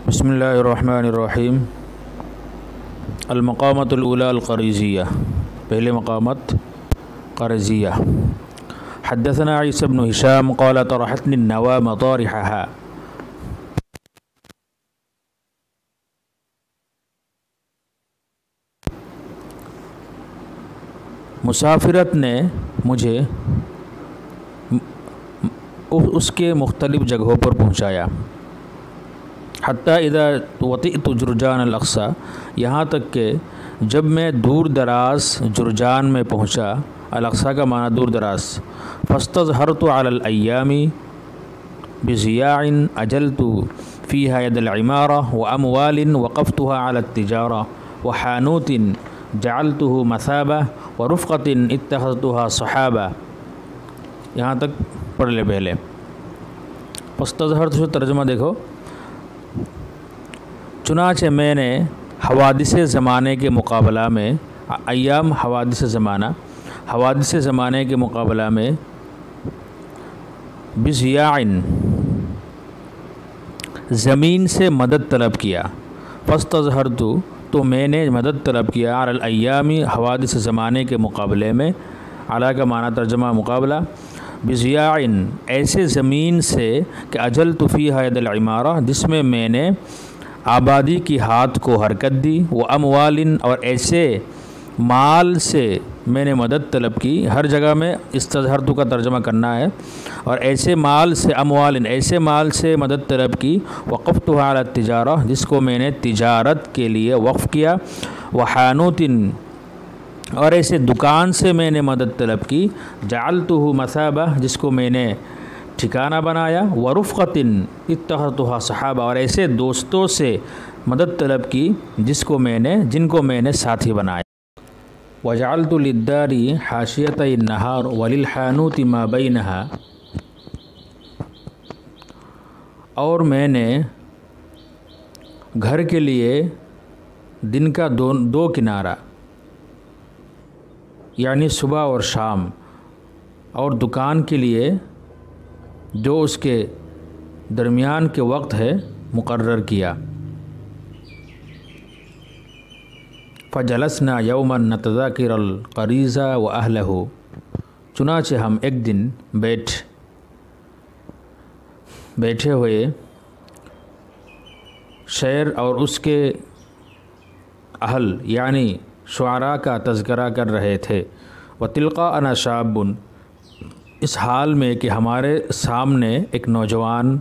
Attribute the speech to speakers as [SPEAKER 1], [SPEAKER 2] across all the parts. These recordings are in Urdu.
[SPEAKER 1] بسم اللہ الرحمن الرحیم۔ المقامۃ الاولی القریضیہ، پہلے مقامت قریضیہ۔ حدثنا عیسی بن ہشام قال طرحتنی النوى مطارحها۔ مسافرت نے مجھے اس کے مختلف جگہوں پر پہنچایا، حتیٰ اذا وطئت جرجان الاقصی، یہاں تک کہ جب میں دور دراز جرجان میں پہنچا، الاقصی کا معنی دور دراز، فاستظہرت علی الایام بضیاع اجلت فیہا ید العمارہ واموال وقفتها علی التجارہ وحانوت جعلته مثابہ ورفقۃ اتخذتها صحابہ۔ یہاں تک پڑھ لے پہلے۔ فاستظہرت سے ترجمہ دیکھو، چنانچہ میں نے حوادث زمانے کے مقابلہ میں، ایام حوادث زمانے کے مقابلہ میں، بضیاع زمین سے مدد طلب کیا، فاستظہرت تو میں نے مدد طلب کیا، علی الایام حوادث زمانے کے مقابلے میں، علی کا معنی ترجمہ مقابلہ، بضیاع ایسے زمین سے کہ اجلت فیہا ید العمارہ، جس میں میں نے آبادی کی ہاتھ کو حرکت دی، وہ اموال اور ایسے مال سے میں نے مدد طلب کی، ہر جگہ میں استظہرت کا ترجمہ کرنا ہے، اور ایسے مال سے، اموال ایسے مال سے مدد طلب کی، وقفتها علی التجارہ جس کو میں نے تجارت کے لیے وقف کیا، وحانوت اور ایسے دکان سے میں نے مدد طلب کی، جعلته مثابہ جس کو میں نے ٹھکانہ بنایا، ورفقۃ اتخذتها صحابہ اور ایسے دوستوں سے مدد طلب کی جن کو میں نے ساتھی بنایا۔ وجعلت للدار حاشیۃ النہار وللحانوت ما بینہا، اور میں نے گھر کے لیے دن کا دو کنارہ، یعنی صبح اور شام، اور دکان کے لیے جو اس کے درمیان کے وقت ہے مقرر کیا۔ فجلسنا یوما نتذاکر القریض واہلہ، چنانچہ ہم ایک دن بیٹھے ہوئے شعر اور اس کے اہل یعنی شعراء کا تذکرہ کر رہے تھے، وتلقاءنا شاب، اس حال میں کہ ہمارے سامنے ایک نوجوان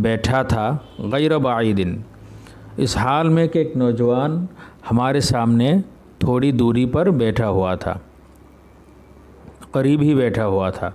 [SPEAKER 1] بیٹھا تھا، غیر بعید، اس حال میں کہ ایک نوجوان ہمارے سامنے تھوڑی دوری پر بیٹھا ہوا تھا، قریب ہی بیٹھا ہوا تھا،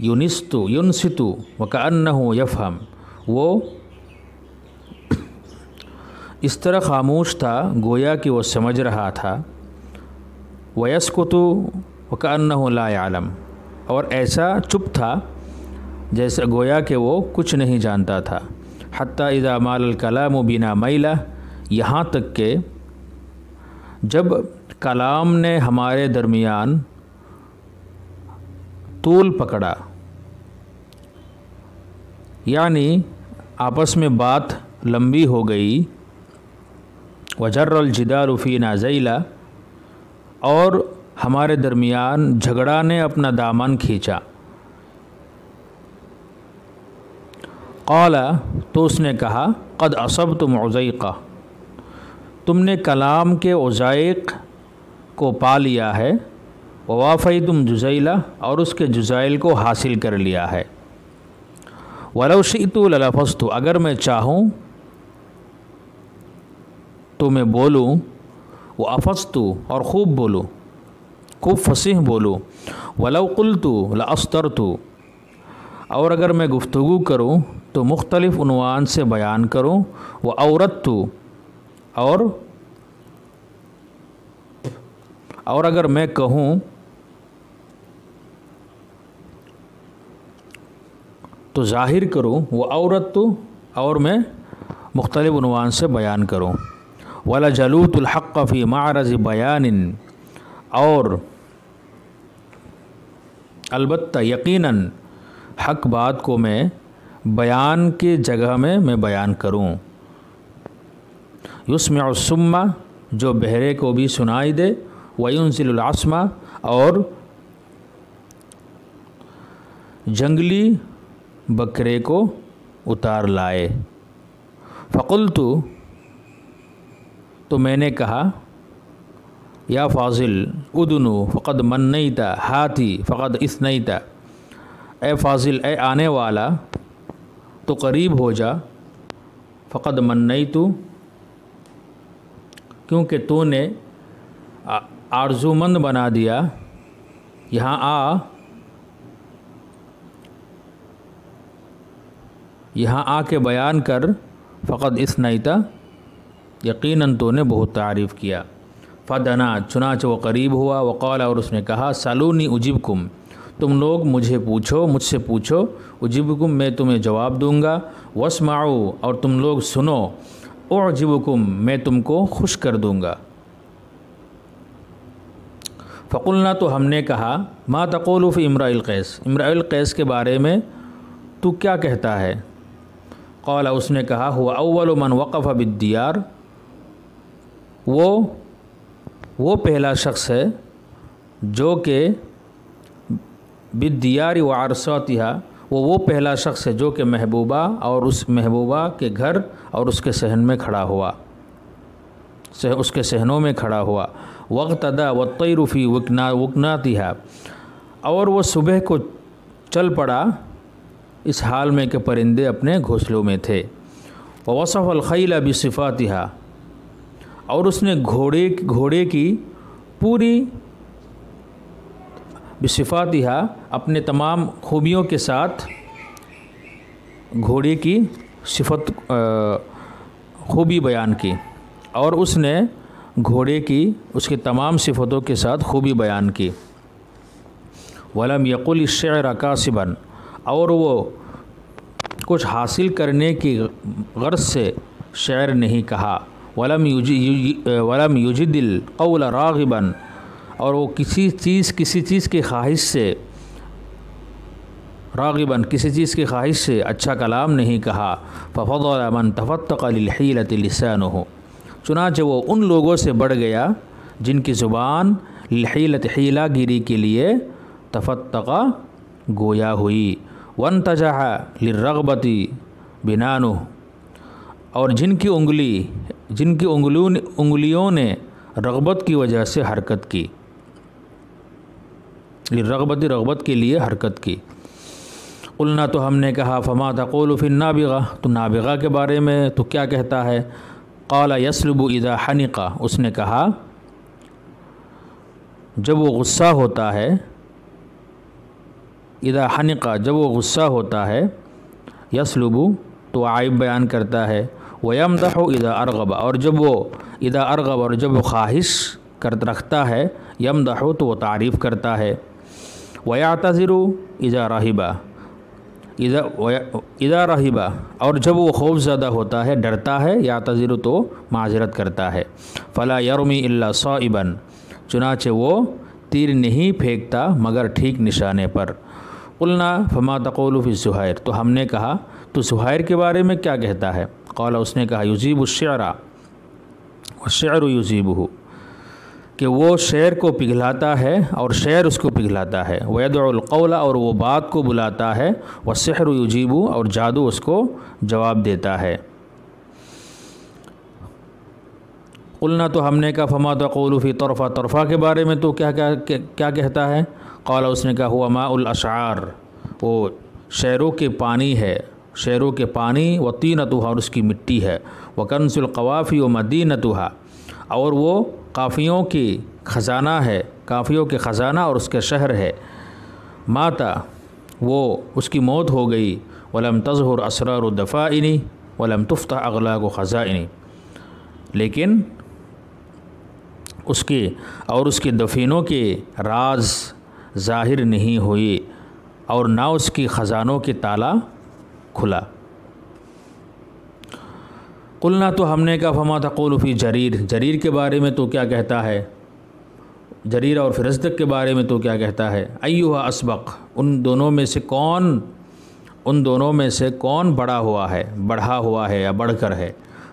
[SPEAKER 1] ینصت وکأنہ یفہم، وہ اس طرح خاموش تھا گویا کہ وہ سمجھ رہا تھا، ویسکت وکأنہ لا یعلم، اور ایسا چپ تھا جیسے گویا کہ وہ کچھ نہیں جانتا تھا، حتیٰ اذا مال الکلام بنا میلہ، یہاں تک کہ جب کلام نے ہمارے درمیان طول پکڑا، یعنی آپس میں بات لمبی ہو گئی، وجر الجدال فینا ذیلا، اور ہمارے درمیان جھگڑا نے اپنا دامن کھینچا، قال تو اس نے کہا، قد اصبتم عزیقہ، تم نے کلام کے عزائق کو پا لیا ہے، ووافیتم جزیلہ، اور اس کے جزائل کو حاصل کر لیا ہے، ولو شئت للفظت، اگر میں چاہوں تو میں بولوں، وافظت اور خوب بولوں، خوب فصیح بولوں، ولو قلت لاسطرت، اور اگر میں گفتگو کروں تو مختلف عنوان سے بیان کروں، واوردت اور اگر میں کہوں تو ظاہر کروں، واوردت اور میں مختلف عنوان سے بیان کروں، ولجلوت الحق فی معرض بیان، اور البتہ یقیناً حق بات کو میں بیان کی جگہ میں بیان کروں، یسمع الصم جو بہرے کو بھی سنائی دے، وینزل العصم اور جنگلی بکرے کو اتار لائے۔ فقلت تو میں نے کہا یا فاضل ادنو فقد منیت ہاتھی فقد اثنیت، اے فاضل اے آنے والا تو قریب ہو جا، فقد منیت کیونکہ تو نے آرزومند بنا دیا، یہاں آ کے بیان کر، فقد اثنیتا یقیناً تو نے بہت تعریف کیا۔ فدنا چنانچہ وہ قریب ہوا، وقال اور اس نے کہا سالونی اجبکم تم لوگ مجھ سے پوچھو، اجبکم میں تمہیں جواب دوں گا، واسمعوا اور تم لوگ سنو، اعجبکم میں تم کو خوش کر دوں گا۔ فقلنا تو ہم نے کہا ما تقول فی امرأ القیس، امرأ القیس کے بارے میں تو کیا کہتا ہے؟ قال اس نے کہا هو اول من وقف بالدیار، وہ پہلا شخص ہے جو کہ بالدیار وعرصاتها، وہ پہلا شخص ہے جو کہ محبوبہ اور اس محبوبہ کے گھر اور اس کے صحن میں کھڑا ہوا، اس کے صحنوں میں کھڑا ہوا۔ واقتدى والطير في وكناتها، اور وہ صبح کو چل پڑا اس حال میں کہ پرندے اپنے گھونسلوں میں تھے۔ ووصف الخیل بصفاتها، اور اس نے گھوڑے کی پوری بصفاتها اپنے تمام خوبیوں کے ساتھ گھوڑے کی صفت خوبی بیان کی، اور اس نے گھوڑے کی اس کی تمام صفتوں کے ساتھ خوبی بیان کی۔ ولم یقل الشعر کاسبا، اور وہ کچھ حاصل کرنے کی غرض سے شعر نہیں کہا۔ ولم یجد القول راغبا، اور وہ کسی چیز کی خواہش سے راغبا کسی چیز کی خواہش سے اچھا کلام نہیں کہا۔ ففضل من تفتق للحیلۃ لسانہ، چنانچہ وہ ان لوگوں سے بڑھ گیا جن کی زبان للحیلۃ حیلہ گیری کے لیے تفتق گویا ہوئی۔ وانتجح للرغبۃ بنانہ، اور جن کی انگلیوں نے رغبت کی وجہ سے حرکت کی، رغبت کے لیے حرکت کی۔ قلنا تو ہم نے کہا فما تقول فی النابغہ، تو نابغہ کے بارے میں تو کیا کہتا ہے؟ قال یسلب اذا حنق، اس نے کہا جب وہ غصہ ہوتا ہے، اذا حنق جب وہ غصہ ہوتا ہے، یسلب تو عیب بیان کرتا ہے، ویمدح اذا ارغب، اور جب وہ اذا ارغب اور جب وہ خواہش رکھتا ہے، یمدح تو وہ تعریف کرتا ہے، ویعتذر اذا رہب، اذا رہب اور جب وہ خوف زدہ ہوتا ہے، ڈرتا ہے، یعتذر تو معذرت کرتا ہے۔ فلا یرمی الا صائبا، چنانچہ وہ تیر نہیں پھینکتا مگر ٹھیک نشانے پر۔ قلنا فما تقول فی زہیر، تو ہم نے کہا تو زہیر کے بارے میں کیا کہتا ہے؟ قال اس نے کہا یجیب الشعر والشعر یجیبہ، کہ وہ شعر کو پگھلاتا ہے اور شعر اس کو پگھلاتا ہے، ویدعو القول اور وہ بات کو بلاتا ہے، والسحر یجیبہ اور جادو اس کو جواب دیتا ہے۔ قلنا تو ہم نے کہا فما تقول فی طرفہ، طرفہ کے بارے میں تو کیا کہتا ہے؟ قال اس نے کہا ہوا ماء الاشعار، وہ شعروں کے پانی ہے، شعروں کے پانی، وطینتها اور اس کی مٹی ہے، وکنز القوافی ومدینتها اور وہ قافیوں کی خزانہ ہے، قافیوں کے خزانہ اور اس کے شہر ہے۔ ماتا وہ اس کی موت ہو گئی، ولم تظہر اسرار الدفائن ولم تفتح اغلاق خزائن، لیکن اس کے دفینوں کے راز ظاہر نہیں ہوئی اور نہ اس کی خزانوں کے تالا کھلا۔ قلنا تو ہم نے کہا فما تقول فی جریر، جریر کے بارے میں تو کیا کہتا ہے؟ جریر اور فرزدق کے بارے میں تو کیا کہتا ہے؟ ایھا اسبق، ان دونوں میں سے کون بڑھا ہوا ہے یا بڑھ کر ہے؟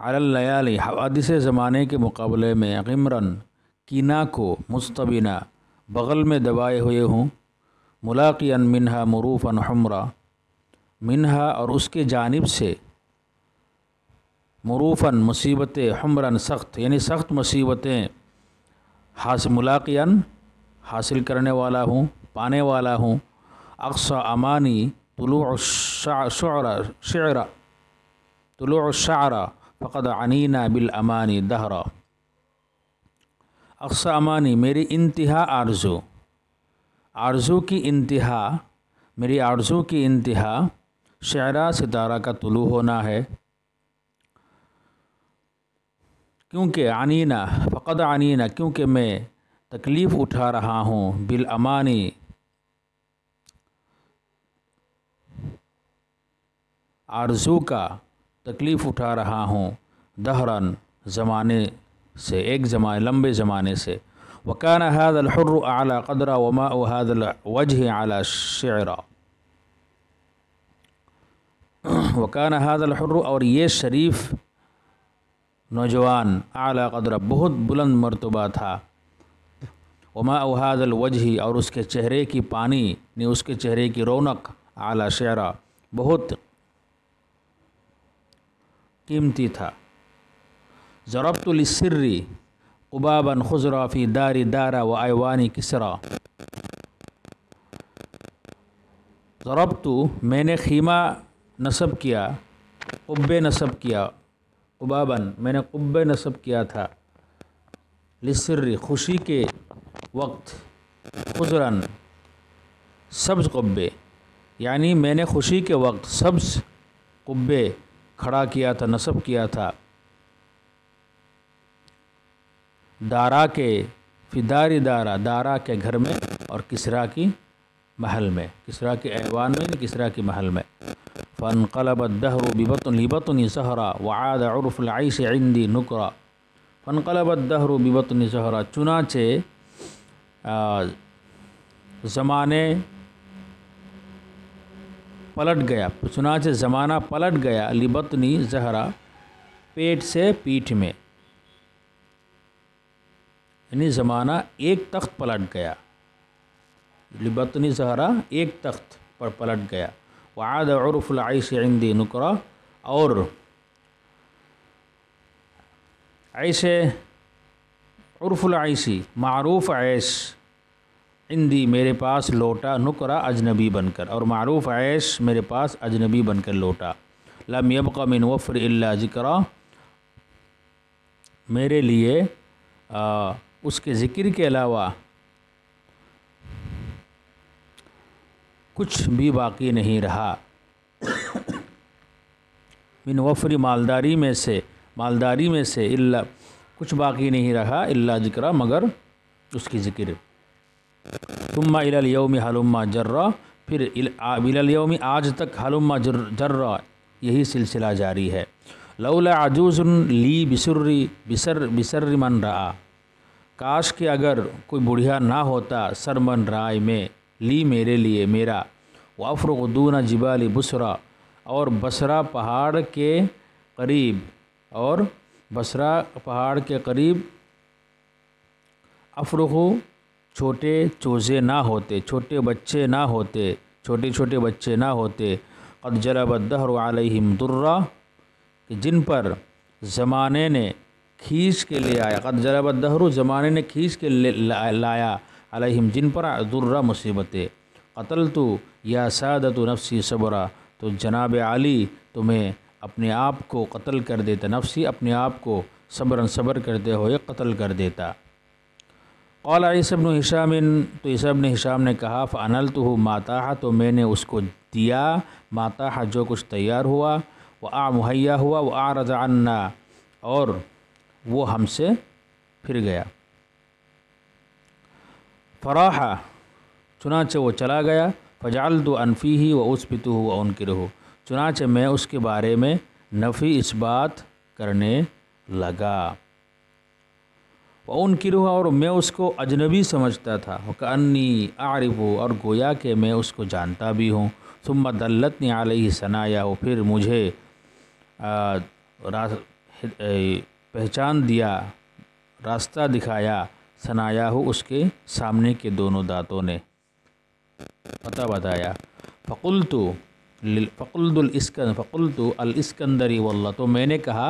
[SPEAKER 1] علی اللیالی حوادث زمانے کے مقابلے میں غمرن کینا کو مستبینہ بغل میں دبائے ہوئے ہوں ملاقیاً منہا مروفاً حمرا منہا اور اس کے جانب سے مروفاً مصیبتیں حمراً سخت یعنی سخت مصیبتیں ملاقیاً حاصل کرنے والا ہوں پانے والا ہوں اقصى امانی طلوع الشعر فقد عنینا بالامانی دہرا اقصى امانی میری انتہا آرزو کی انتہا میری آرزو کی انتہا شعرا ستارہ کا طلوع ہونا ہے کیونکہ عنینا فقد عنینا کیونکہ میں تکلیف اٹھا رہا ہوں بالامانی آرزو کا تکلیف اٹھا رہا ہوں دہراً زمانے سے ایک زمانے لمبے زمانے سے وکان هذا الحر اعلی قدرا وماء هذا الوجه على الشعر وکان هذا الحر اور یہ شریف نوجوان اعلی قدرا بہت بلند مرتبہ تھا وماء هذا الوجه اور اس کے چہرے کی پانی نے اس کے چہرے کی رونق اعلی شعر بہت قیمتی تھا ضربت للسر قبابا خضرا فی دار دارا و ایوانی کسرا ضربت میں نے خیمہ نصب کیا قبے نصب کیا قبابا میں نے قبے نصب کیا تھا للسر خوشی کے وقت خضراً سبز قبے یعنی میں نے خوشی کے وقت سبز قبے کھڑا کیا تھا نصب کیا تھا دارا کے فداری دارا کے گھر میں اور کسرا کی محل میں کسرا کے ایوان میں کسرا کی محل میں فانقلب الدهر ببطن زہرا وعاد عرف العیش عندی نکرا فانقلب الدهر ببطن زہرا چنانچہ زمانے پلٹ گیا زمانہ پلٹ گیا لبطنی زہرا پیٹ سے پیٹھ میں یعنی زمانہ ایک تخت پلٹ گیا لبطنی زہرا ایک تخت پر پلٹ گیا وعاد عرف العیش عندی نکرا اور عیش عرف العیشی معروف عیش عندی میرے پاس لوٹا نکرا اجنبی بن کر اور معروف عیش میرے پاس اجنبی بن کر لوٹا لم یبق من وفر الا ذکرا میرے لیے اس کے ذکر کے علاوہ کچھ بھی باقی نہیں رہا من وفری مالداری میں سے الا کچھ باقی نہیں رہا الا ذکرہ مگر اس کی ذکر ثم الی الیوم حلما جرا پھر الی الیوم آج تک حلما جرا یہی سلسلہ جاری ہے لولا عجوز لی بسر من رعا کاش کہ اگر کوئی بڑھیا نہ ہوتا سرمن رائے میں لی میرے لیے میرا وافرغ دون جبال بصرا اور بصرہ پہاڑ کے قریب افرغ چھوٹے چوزے نہ ہوتے چھوٹے چھوٹے بچے نہ ہوتے قد جلب الدہر علیہم درا کہ جن پر زمانے نے کھینچ کے لے آیا قد جلب الدہر زمانے نے کھینچ کے لایا علیہم جن پر درا مصیبتیں قتلت یا سادت نفسی صبرا تو جناب علی تمہیں اپنے آپ کو قتل کر دیتا نفسی اپنے آپ کو صبر کرتے ہوئے قتل کر دیتا قال عیسی بن ہشام تو عیسی بن ہشام نے کہا فانلتہ ماتاح تو میں نے اس کو دیا ماتاح جو کچھ تیار ہوا مہیا ہوا واعرض عنا اور وہ ہم سے پھر گیا فراحا چنانچہ وہ چلا گیا فجعلت انفیہ واثبتہ وانکرہ چنانچہ میں اس کے بارے میں نفی اس بات کرنے لگا وانکرہ اور میں اس کو اجنبی سمجھتا تھا وکأنی اعرف اور گویا کہ میں اس کو جانتا بھی ہوں ثم دلتنی علیہ ثنایاہ پھر مجھے پہچان دیا، راستہ دکھایا، ثنایا ہو اس کے سامنے کے دونوں دانتوں نے پتہ بتایا۔ فقلت الاسکندری واللہ، تو میں نے کہا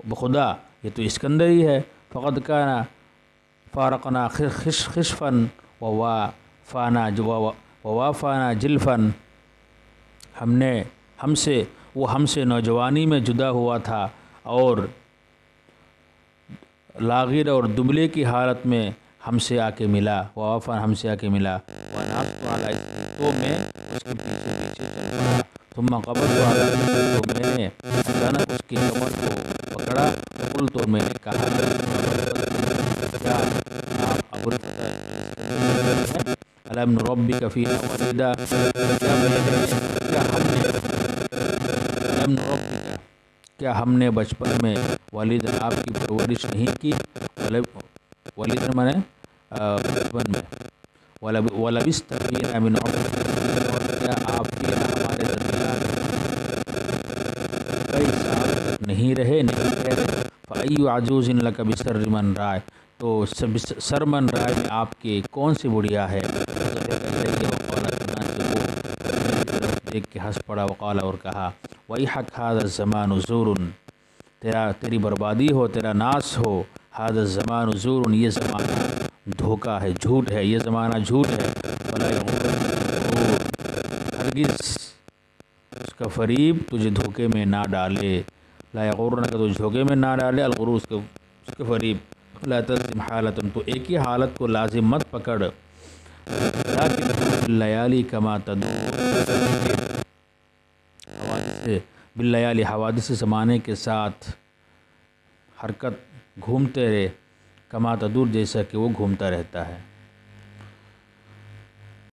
[SPEAKER 1] بخدا یہ تو اسکندری ہے۔ فقد کان فارقنا خشفا ووافانا جلفا، ہم سے نوجوانی میں جدا ہوا تھا اور لاغر اور دبلے کی حالت میں ہم سے آ کے ملا، ووافا ہم سے آ کے ملا، تو میں اس کے پیچھے پیچھے چل پڑا، ثم قبضت علی، تو میں نے اچانک اس کی کمر کو پکڑا، قلت، تو میں نے کہا کیا آپ ابو الفتح الم نربک فینا ولدا، کیا ہم نے بچپن میں والد آپ کی پرورش نہیں کی، والد مانے بچپن میں، ولبست فینا من عمرک، اور کیا آپ بھی ہمارے درمیان کئی سال نہیں رہے۔ فأی عجوز لک بسر من رائے، تو سرمن رائے میں آپ کے کون سی بڑھیا ہے؟ دیکھ کے ہنس پڑا، وقال، اور کہا، ویحک ھذا الزمان زور، تیری بربادی ہو، تیرا ناس ہو، ھذا الزمان زور، یہ زمانہ دھوکہ ہے، جھوٹ ہے، یہ زمانہ جھوٹ ہے، ولا یغرک، ہرگز اس کا فریب تجھے دھوکے میں نہ ڈالے، لا یغرنک، تو دھوکے میں نہ ڈالے، الغرور، اس کے فریب، لا تلزم حالۃ، تو ایک ہی حالت کو لازم مت پکڑ، لیکن باللیالی کما تدور، باللیالی حوادث زمانے کے ساتھ حرکت گھومتے رہے، کما تدور، جیسا کہ وہ گھومتا رہتا ہے۔